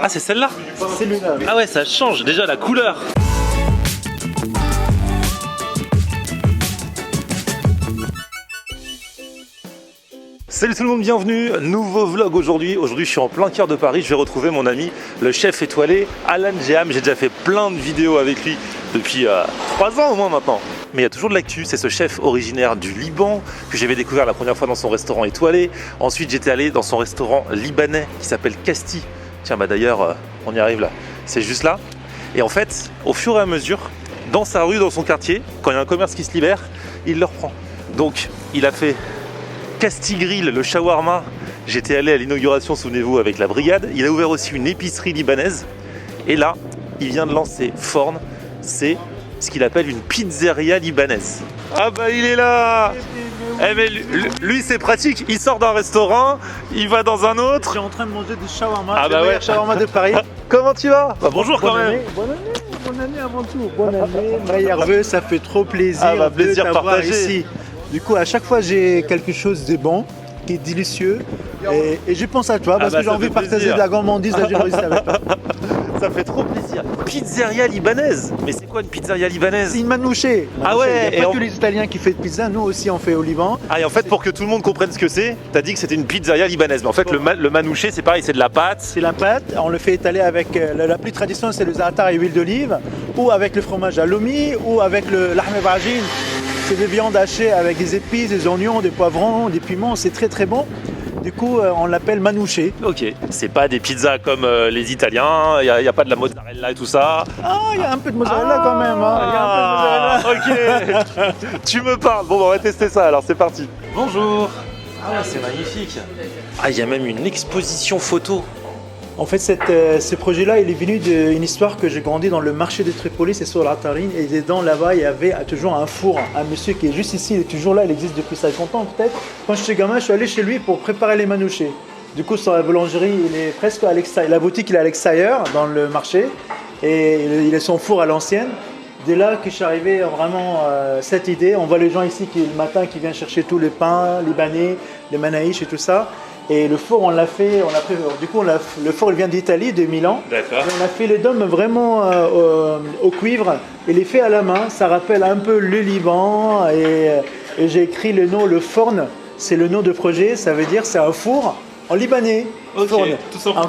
Ah, c'est celle-là? C'est celui-là. Ah ouais, ça change déjà la couleur. Salut tout le monde, bienvenue, nouveau vlog aujourd'hui. Aujourd'hui je suis en plein cœur de Paris, je vais retrouver mon ami le chef étoilé Alan Jeham. J'ai déjà fait plein de vidéos avec lui depuis 3 ans au moins maintenant. Mais il y a toujours de l'actu, c'est ce chef originaire du Liban que j'avais découvert la première fois dans son restaurant étoilé. Ensuite j'étais allé dans son restaurant libanais qui s'appelle Casti. Tiens bah d'ailleurs on y arrive là, c'est juste là. Et en fait au fur et à mesure, dans sa rue, dans son quartier, quand il y a un commerce qui se libère, il le reprend. Donc il a fait Casti Grill, le shawarma, j'étais allé à l'inauguration, souvenez-vous, avec la brigade. Il a ouvert aussi une épicerie libanaise. Et là, il vient de lancer Forn, c'est ce qu'il appelle une pizzeria libanaise. Ah bah il est là. Eh mais lui c'est pratique, il sort d'un restaurant, il va dans un autre. Je suis en train de manger du shawarma, ah bah le ouais. shawarma de Paris. Comment tu vas? Bah bonjour quand même. Bonne année avant tout. Bonne année, meilleurs vœux, ça fait trop plaisir, ah bah, plaisir de t'avoir partagé. ici. Du coup, à chaque fois, j'ai quelque chose de bon, qui est délicieux. Et je pense à toi parce que j'ai envie de partager de la gourmandise, de la générosité avec toi. Ça fait trop plaisir. Pizzeria libanaise. Mais c'est quoi une pizzeria libanaise? C'est une manouché. Ah ouais. Il n'y a pas que les Italiens qui font de pizza, nous aussi on fait au Liban. Ah et en fait pour que tout le monde comprenne ce que c'est, t'as dit que c'était une pizzeria libanaise. Mais en fait le manouché c'est pareil, c'est de la pâte. C'est la pâte, on le fait étaler avec la plus traditionnelle, c'est le za'atar et l'huile d'olive, ou avec le fromage halloumi, ou avec le lahm brajin. C'est des viandes hachées avec des épices, des oignons, des poivrons, des piments, c'est très très bon. Du coup, on l'appelle manouché. Ok, c'est pas des pizzas comme les Italiens, il n'y a pas de la mozzarella et tout ça. Ah, il y a un peu de mozzarella quand même. Hein. Il y a un peu de mozzarella. Ok, tu me parles. Bon, on va tester ça alors, c'est parti. Bonjour. Ah, c'est magnifique. Ah, il y a même une exposition photo. En fait, ce projet-là, il est venu d'une histoire que j'ai grandi dans le marché de Tripoli, c'est sur la Tarine, et dedans, là-bas, il y avait toujours un four. Un monsieur qui est juste ici, il est toujours là, il existe depuis 50 ans peut-être. Quand j'étais gamin, je suis allé chez lui pour préparer les manouchés. Du coup, sur la boulangerie, il est presque à l'extérieur. La boutique, il est à l'extérieur, dans le marché, et il a son four à l'ancienne. Dès là que je suis arrivé, vraiment, cette idée, on voit les gens ici qui, le matin qui viennent chercher tout le pain libanais, les manaïches et tout ça. Et le four, on l'a fait, du coup, le four, il vient d'Italie, de Milan. D'accord. Et on a fait les dômes vraiment au cuivre et les fait à la main. Ça rappelle un peu le Liban. Et j'ai écrit le nom, le Forn, c'est le nom de projet. Ça veut dire c'est un four en libanais. Ok, Forn.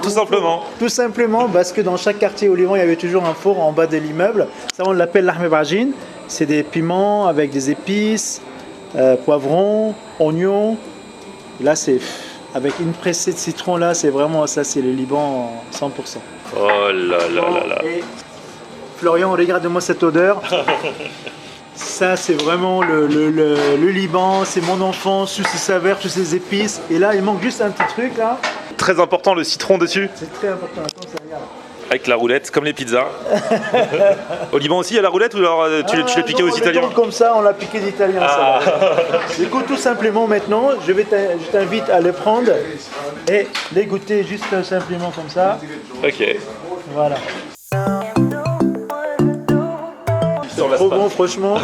tout simplement. Tout simplement parce que dans chaque quartier au Liban, il y avait toujours un four en bas de l'immeuble. Ça, on l'appelle lahm brajin. C'est des piments avec des épices, poivrons, oignons. Là, c'est... Avec une pressée de citron là, c'est vraiment ça, c'est le Liban 100%. Oh là là là là. Et Florian, regarde-moi cette odeur. Ça, c'est vraiment le Liban, c'est mon enfance, toutes ces saveurs, toutes ces épices. Et là, il manque juste un petit truc là. Très important, le citron dessus. C'est très important. Attends, ça regarde. Avec la roulette, comme les pizzas. Au Liban aussi, il y a la roulette ou alors tu l'as piqué aux Italiens? Comme ça, on l'a piqué d'Italien. Ah. Du coup, tout simplement maintenant, je t'invite à le prendre et les goûter juste simplement comme ça. Ok. Voilà. C'est trop bon, franchement.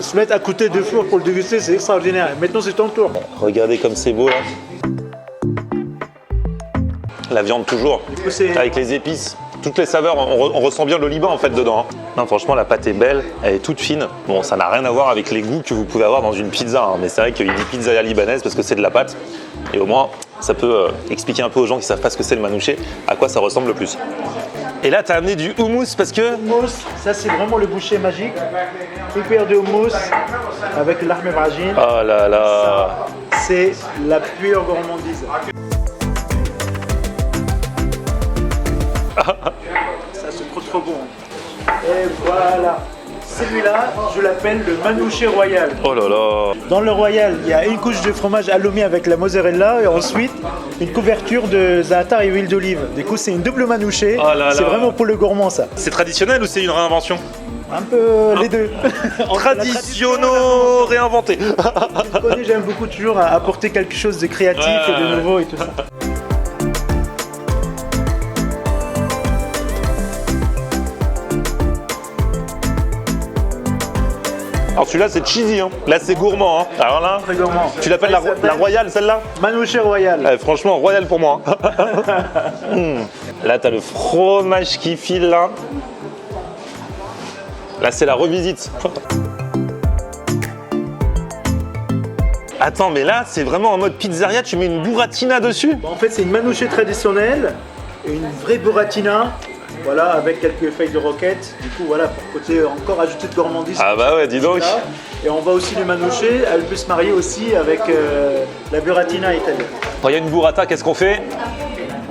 Se mettre à côté de four pour le déguster, c'est extraordinaire. Maintenant, c'est ton tour. Regardez comme c'est beau là. La viande toujours, avec les épices, toutes les saveurs, on ressent bien le Liban en fait dedans. Hein. Non, franchement la pâte est belle, elle est toute fine. Bon, ça n'a rien à voir avec les goûts que vous pouvez avoir dans une pizza, hein. Mais c'est vrai qu'il dit pizzeria libanaise parce que c'est de la pâte. Et au moins, ça peut expliquer un peu aux gens qui savent pas ce que c'est le manouché, à quoi ça ressemble le plus. Et là, tu as amené du houmous parce que... Houmous, ça c'est vraiment le boucher magique. Une cuillère de houmous avec le lahm brajin. Oh là là. C'est la pure gourmandise. Ça c'est trop bon. Et voilà. Celui-là, je l'appelle le manouché royal. Oh là là. Dans le royal, il y a une couche de fromage halloumi avec la mozzarella et ensuite une couverture de za'atar et huile d'olive. Du coup, c'est une double manouché. Oh là c'est là. vraiment pour le gourmand ça. C'est traditionnel ou c'est une réinvention? Un peu les deux. Traditionnaux réinventés. Tu connais, j'aime beaucoup toujours apporter quelque chose de créatif et de nouveau et tout ça. Alors celui-là c'est cheesy, hein. Là c'est gourmand. Hein. Alors là, Très gourmand. tu l'appelles la royale celle-là? Manouché royal. Franchement, royal pour moi. Là t'as le fromage qui file là. Là c'est la revisite. Attends, mais là c'est vraiment en mode pizzeria, tu mets une burratina dessus? Bon, en fait, c'est une manouché traditionnelle, une vraie burratina, voilà, avec quelques feuilles de roquette. Du coup, voilà, pour côté encore ajouter de gourmandise. Ah bah ouais, dis donc. Là. Et on va aussi le manouché, elle peut se marier aussi avec la burratina italienne. Quand il y a une burrata, qu'est-ce qu'on fait?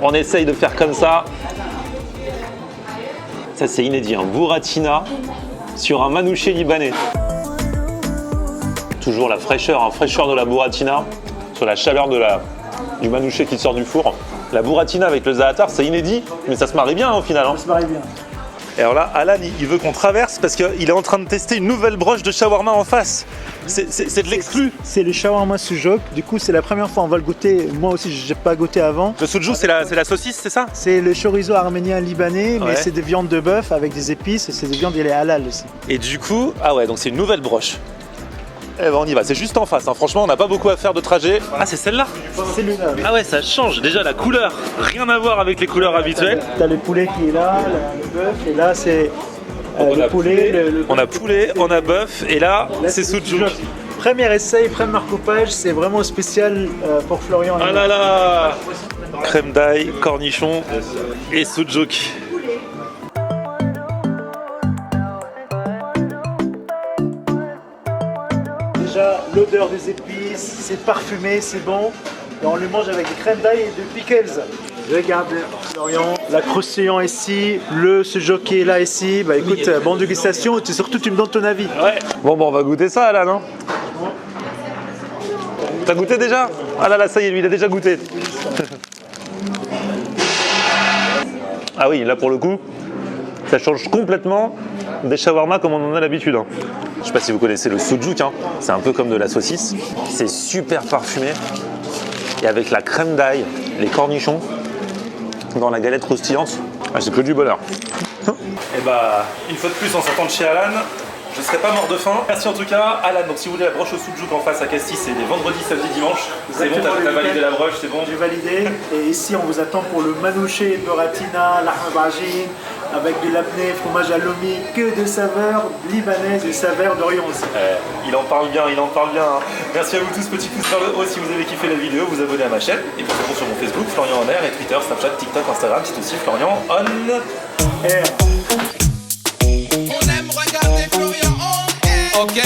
On essaye de faire comme ça. Ça c'est inédit, un burratina sur un manouché libanais. Toujours la fraîcheur, fraîcheur de la burratina sur la chaleur du manouché qui sort du four. La burratina avec le za'atar, c'est inédit, mais ça se marie bien au final. Hein. Ça se marie bien. Et alors là, Alan, il veut qu'on traverse parce qu'il est en train de tester une nouvelle broche de shawarma en face. C'est de l'exclu. C'est le shawarma sujouk. Du coup, c'est la première fois on va le goûter. Moi aussi, j'ai pas goûté avant. Le sujouk, c'est la saucisse, c'est ça? C'est le chorizo arménien libanais, mais Ouais. c'est des viandes de bœuf avec des épices et c'est des viandes il est halal aussi. Et du coup, ah ouais, donc c'est une nouvelle broche. Eh ben on y va, c'est juste en face, hein. Franchement on n'a pas beaucoup à faire de trajet. Ah c'est celle-là? C'est le là. Ah ouais, ça change, déjà la couleur, rien à voir avec les couleurs habituelles. T'as le poulet qui est là, le bœuf, et là c'est On le a poulet. On a poulet, on a bœuf, et là c'est sujouk. Premier essai, premier coupage, c'est vraiment spécial pour Florian. Ah là là! Crème d'ail, cornichon et sujouk. Déjà, l'odeur des épices, c'est parfumé, c'est bon. Et on le mange avec des crèmes d'ail et de pickles. Regarde Florian, la croustillant ici, le sujouk qui est là ici. Bah écoute, bonne dégustation et surtout tu me donnes ton avis. Ouais. Bon, on va goûter ça là, non? T'as goûté déjà? Ah là là, ça y est, lui, il a déjà goûté. Ah oui, là pour le coup, ça change complètement des shawarma comme on en a l'habitude. Hein. Je sais pas si vous connaissez le sujouk, hein. C'est un peu comme de la saucisse. C'est super parfumé. Et avec la crème d'ail, les cornichons, dans la galette croustillante, ah, c'est que du bonheur. Et bah, une fois de plus, en sortant de chez Alan, je ne serai pas mort de faim. Merci en tout cas, Alan. Donc si vous voulez la broche au sujouk en face à Castille, c'est les vendredis, samedi, dimanche. C'est bon, t'as validé la broche, c'est bon? J'ai validé. Et ici, on vous attend pour le manouché, burratina, lahmabajin, avec de l'apnée, fromage à lomi, que de saveurs libanaises et saveurs d'Orient aussi. Il en parle bien, il en parle bien. Hein. Merci à vous tous, petit pouce vers le haut si vous avez kiffé la vidéo, vous abonnez à ma chaîne. Et puis on se retrouve sur mon Facebook, Florian en air, et Twitter, Snapchat, TikTok, Instagram, c'est aussi Florian on Air. On aime regarder Florian on air. Ok.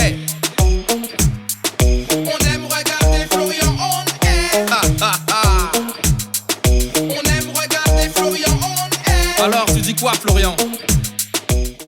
On aime regarder Florian on air. On aime regarder Florian on air. Alors tu dis quoi Florian?